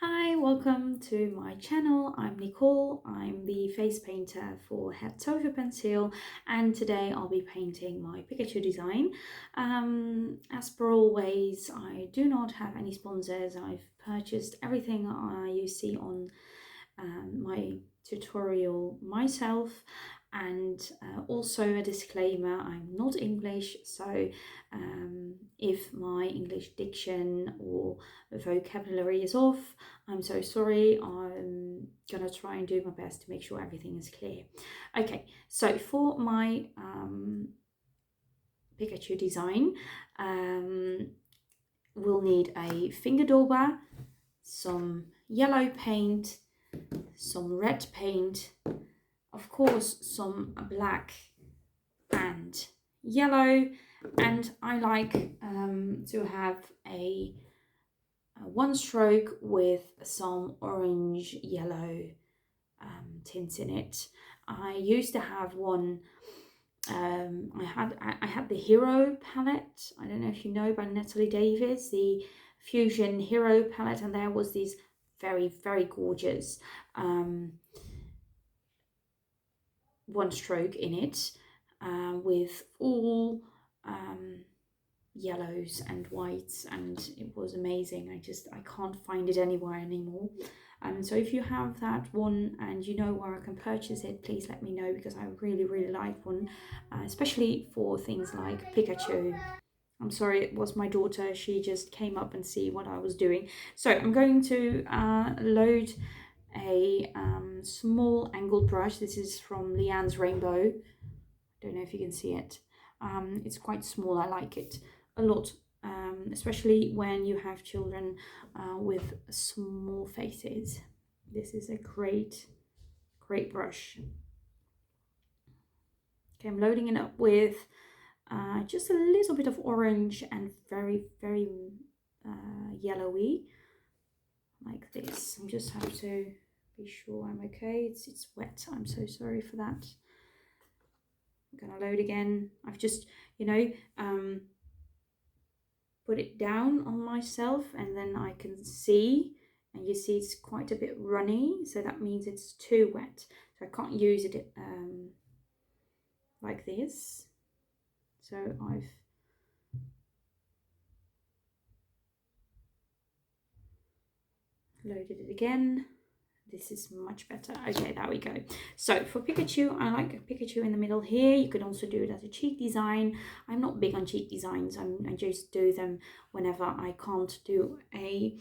Hi, welcome to my channel. I'm Nicole. I'm the face painter for Het Sofa Pencil, and today I'll be painting my Pikachu design. As per always, I do not have any sponsors. I've purchased everything you see on my tutorial myself. And also a disclaimer, I'm not English, so if my English diction or vocabulary is off, I'm so sorry. I'm gonna try and do my best to make sure everything is clear. Okay, so for my Pikachu design, we'll need a finger dauber, some yellow paint, some red paint, of course some black and yellow, and I like to have a one stroke with some orange yellow tints in it. I used to have one. I had the Hero palette. I don't know if you know, by Natalie Davis, the Fusion Hero palette, and there was these very gorgeous one stroke in it with all yellows and whites, and it was amazing. I can't find it anywhere anymore. So if you have that one and you know where I can purchase it, please let me know, because I really like one, especially for things like Pikachu. I'm sorry, it was my daughter. She just came up and see what I was doing. So I'm going to load a small angled brush. This is from Leanne's Rainbow. Don't know if you can see it. It's quite small. I like it a lot, especially when you have children with small faces. This is a great brush. Okay, I'm loading it up with just a little bit of orange and very yellowy, like this. I just have to be sure I'm okay. It's wet. I'm so sorry for that. I'm gonna load again. I've just, put it down on myself, and then I can see, and you see it's quite a bit runny, so that means it's too wet. So I can't use it like this. So I've loaded it again. This is much better. Okay, there we go. So for Pikachu, I like a Pikachu in the middle here. You can also do it as a cheek design. I'm not big on cheek designs. I just do them whenever I can't do a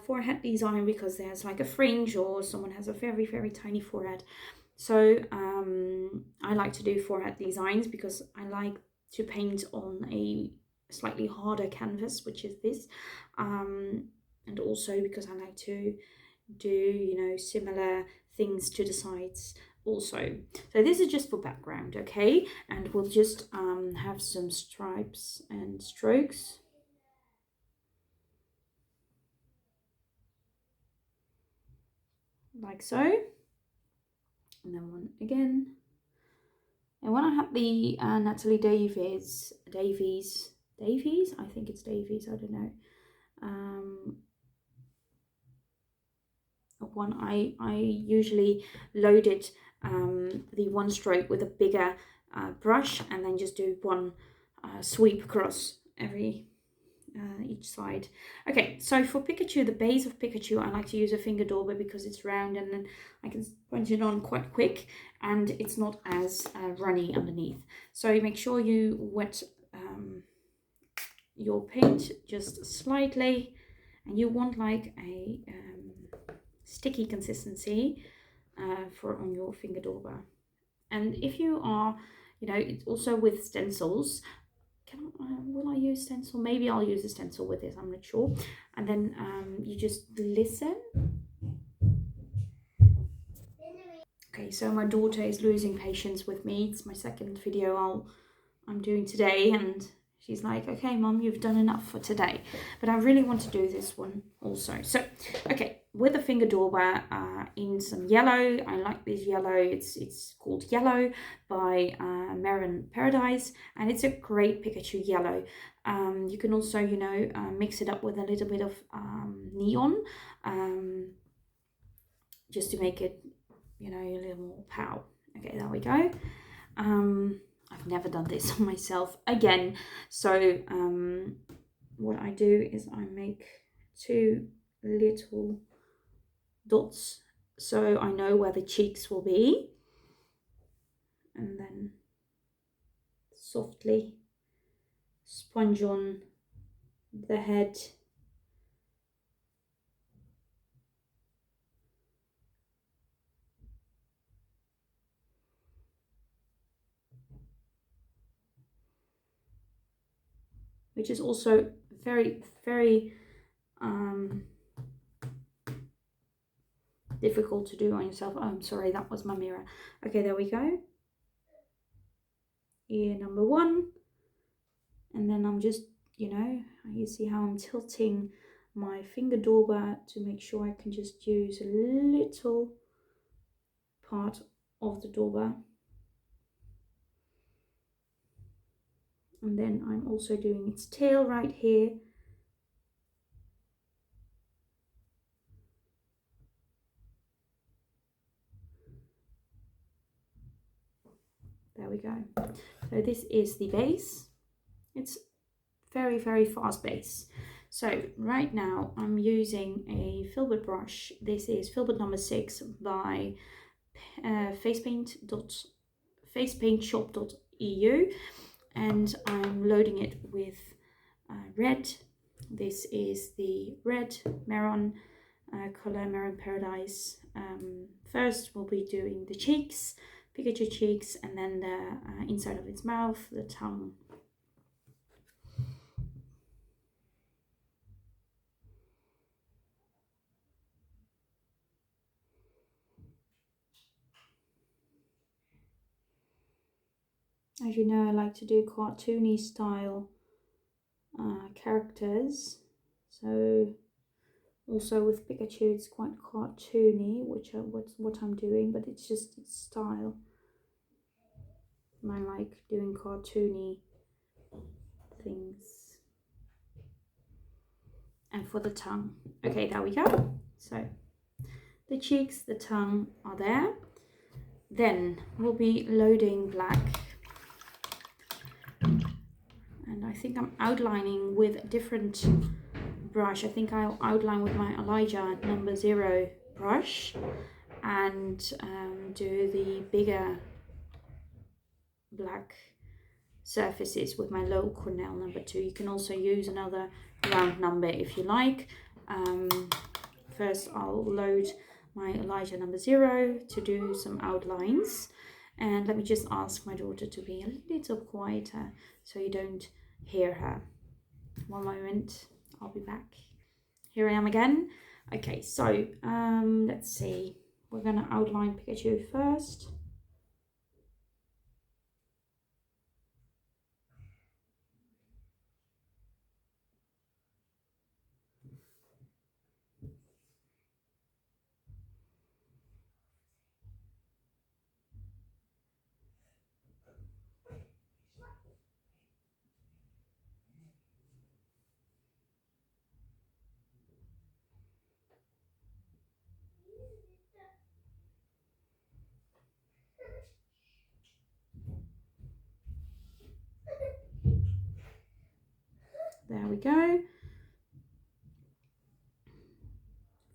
forehead design, because there's like a fringe or someone has a very tiny forehead. So I like to do forehead designs because I like to paint on a slightly harder canvas, which is this, and also because I like to do similar things to the sides also. So this is just for background, okay? And we'll just have some stripes and strokes like so, and then one again. And when I had the Natalie Davies, I think it's Davies, I don't know, one, I usually loaded the one stroke with a bigger brush, and then just do one sweep across each side. Okay, so for Pikachu, the base of Pikachu, I like to use a finger dauber because it's round, and then I can punch it on quite quick, and it's not as runny underneath. So make sure you wet your paint just slightly, and you want like a sticky consistency for on your finger dauber. And if you are, it's also with stencils. Will I use stencil? Maybe I'll use a stencil with this, I'm not sure. And then you just listen. Okay, so my daughter is losing patience with me. It's my second video I'm doing today, and she's like, okay mom, you've done enough for today. But I really want to do this one also. So okay, with a finger dauber in some yellow. I like this yellow. It's called Yellow by Marin Paradise, and it's a great Pikachu yellow. You can also, you know, mix it up with a little bit of neon, just to make it, you know, a little more pow. Okay, there we go. I've never done this on myself again. So what I do is I make 2 little dots so I know where the cheeks will be, and then softly sponge on the head. Which is also very, very difficult to do on yourself. Oh, I'm sorry, that was my mirror. Okay, there we go. Ear number 1. And then I'm just, you know, you see how I'm tilting my finger dauber to make sure I can just use a little part of the dauber. And then I'm also doing its tail right here. There we go. So this is the base. It's very, very fast base. So right now I'm using a filbert brush. This is filbert number 6 by facepaintshop.eu, and I'm loading it with red. This is the red Maron color, Maron Paradise. First we'll be doing the cheeks, Pikachu cheeks, and then the inside of its mouth, the tongue. As you know, I like to do cartoony style characters. So also with Pikachu, it's quite cartoony, which what I'm doing, but it's just its style. And I like doing cartoony things. And for the tongue, okay, there we go. So the cheeks, the tongue are there. Then we'll be loading black. And I think I'm outlining with a different brush. I think I'll outline with my Elijah number 0 brush and do the bigger black surfaces with my low Cornell number 2. You can also use another round number if you like. First I'll load my Elijah number 0 to do some outlines. And let me just ask my daughter to be a little quieter so you don't hear her. One moment, I'll be back. Here I am again. Okay, so let's see. We're gonna outline Pikachu first. There we go.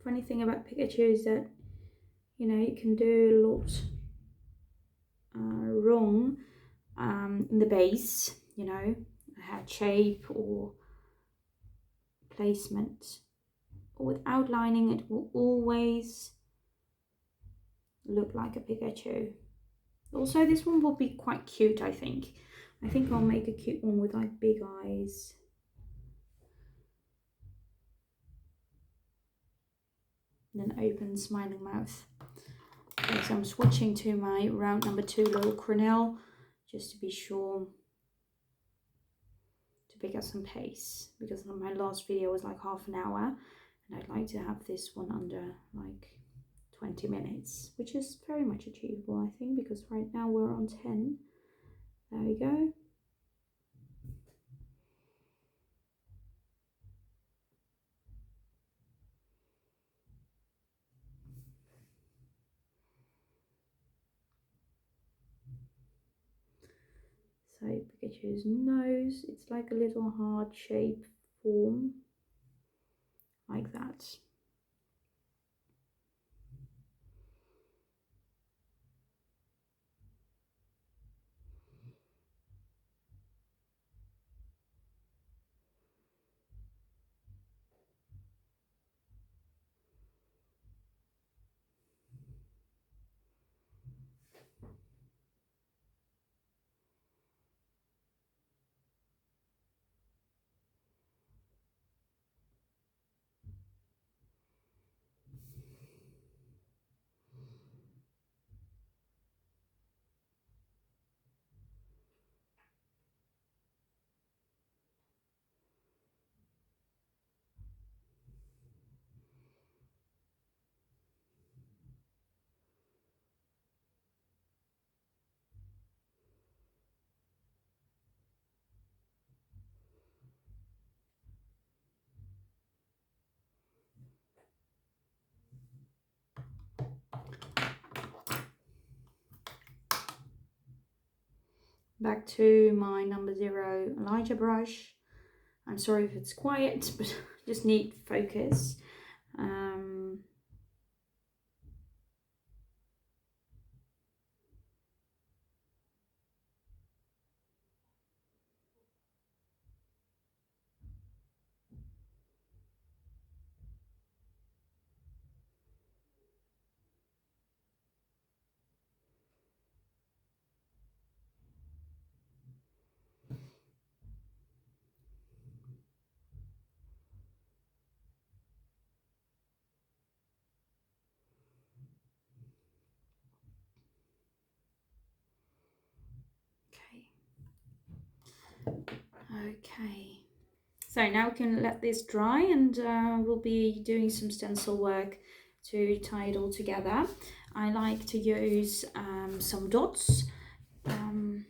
Funny thing about Pikachu is that, you know, you can do a lot wrong in the base, you know, head shape or placement. But with outlining, it will always look like a Pikachu. Also, this one will be quite cute, I think. I think I'll make a cute one with like big eyes. And then open smiling mouth. Okay, so I'm switching to my round number 2 little Cornell just to be sure to pick up some pace, because my last video was like half an hour and I'd like to have this one under like 20 minutes, which is very much achievable, I think, because right now we're on 10. There we go. So Pikachu's nose, it's like a little heart shape form, like that. Back to my number 0 Elijah brush. I'm sorry if it's quiet, but I just need focus. Okay. So now we can let this dry, and we'll be doing some stencil work to tie it all together. I like to use some dots and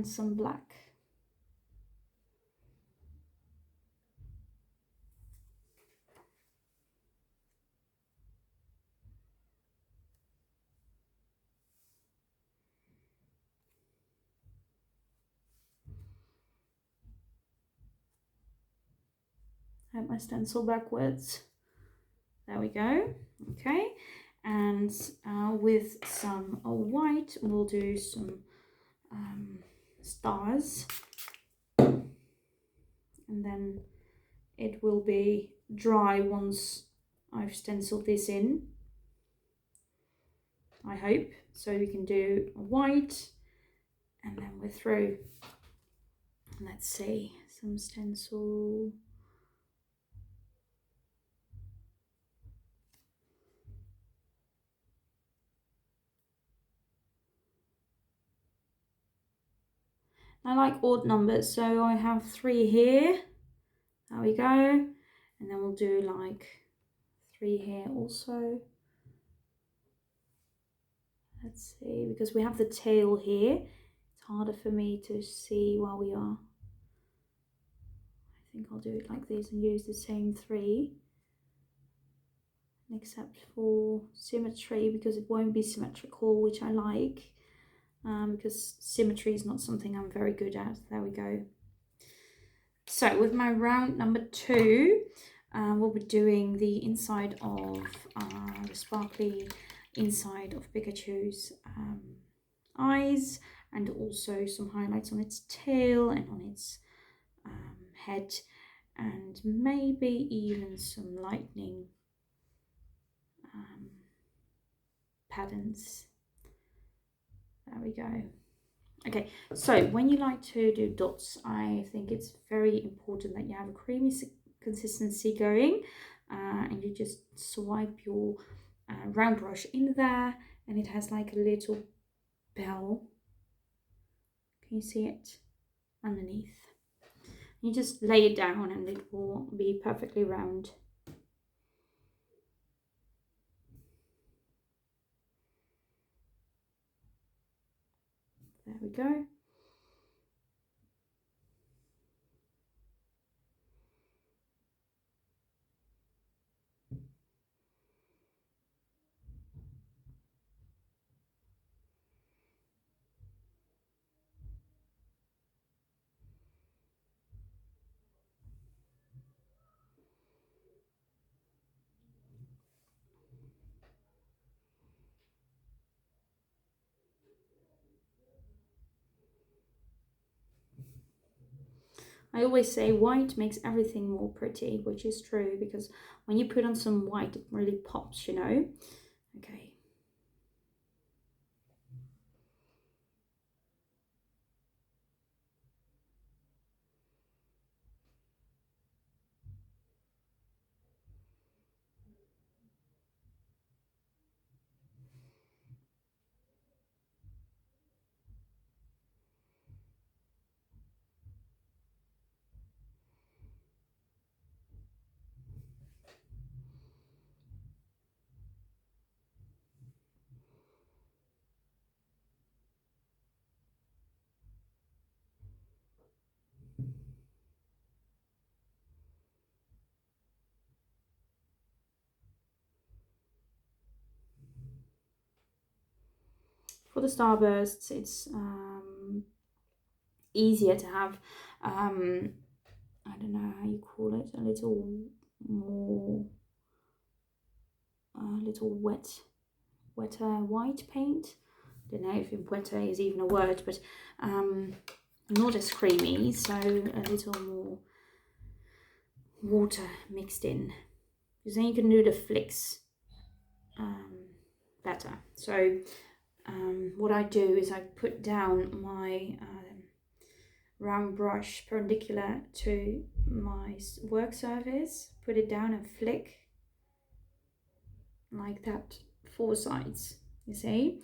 some black. I have my stencil backwards. There we go. Okay, and with some white, we'll do some stars, and then it will be dry once I've stenciled this in, I hope. So we can do a white, and then we're through. Let's see, some stencil. I like odd numbers, so I have 3 here. There we go. And then we'll do like 3 here also. Let's see, because we have the tail here, it's harder for me to see where we are. I think I'll do it like this and use the same 3, except for symmetry, because it won't be symmetrical, which I like, because symmetry is not something I'm very good at. There we go. So with my round number 2, we'll be doing the inside of the sparkly inside of Pikachu's eyes, and also some highlights on its tail and on its head, and maybe even some lightning patterns. There we go. Okay, so when you like to do dots, I think it's very important that you have a creamy consistency going, and you just swipe your round brush in there, and it has like a little bell. Can you see it underneath? You just lay it down and it will be perfectly round. There we go. I always say white makes everything more pretty, which is true, because when you put on some white, it really pops, you know. Okay. For the starbursts, it's easier to have, I don't know how you call it, a little more, a little wetter white paint. I don't know if wetter is even a word, but not as creamy, so a little more water mixed in, because then you can do the flicks better. So what I do is I put down my round brush perpendicular to my work surface, put it down and flick like that, 4 sides, you see.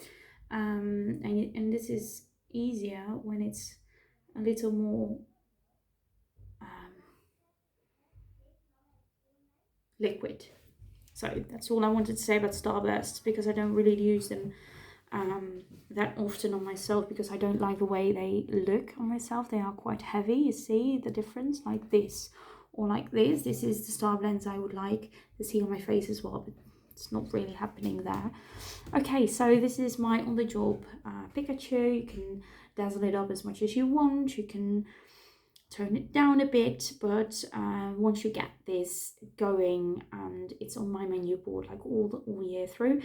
And this is easier when it's a little more liquid. So that's all I wanted to say about starbursts, because I don't really use them that often on myself, because I don't like the way they look on myself. They are quite heavy, you see the difference, like this or like this. This is the star blends I would like to see on my face as well, but it's not really happening there. Okay, so this is my on the job Pikachu. You can dazzle it up as much as you want, you can turn it down a bit, but once you get this going, and it's on my menu board like all year through,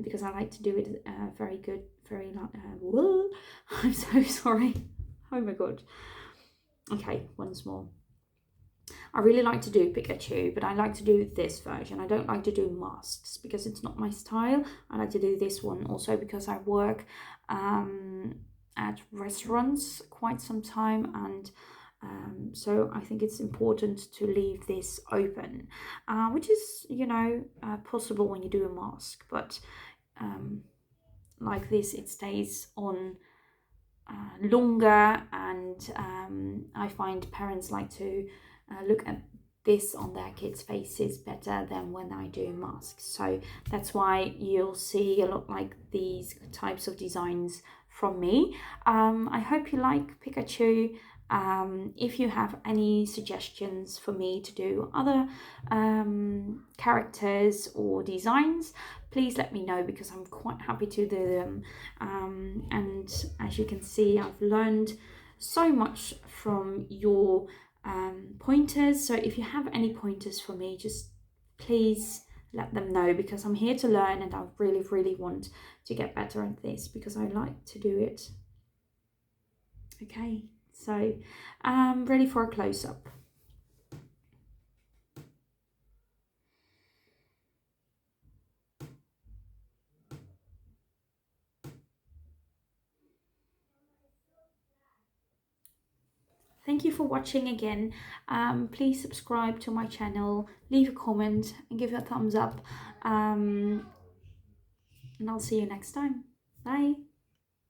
because I like to do it very good, very I'm so sorry. Oh my god. Okay, once more. I really like to do Pikachu, but I like to do this version. I don't like to do masks because it's not my style. I like to do this one also because I work at restaurants quite some time, and so I think it's important to leave this open, which is, you know, possible when you do a mask, but like this it stays on longer, and I find parents like to look at this on their kids' faces better than when I do masks. So that's why you'll see a lot like these types of designs from me. I hope you like Pikachu. If you have any suggestions for me to do other characters or designs, please let me know, because I'm quite happy to do them. And as you can see, I've learned so much from your pointers. So if you have any pointers for me, just please let them know, because I'm here to learn, and I really want to get better at this, because I like to do it. Okay, so I'm ready for a close-up. Thank you for watching again. Please subscribe to my channel, leave a comment and give it a thumbs up. And I'll see you next time. Bye.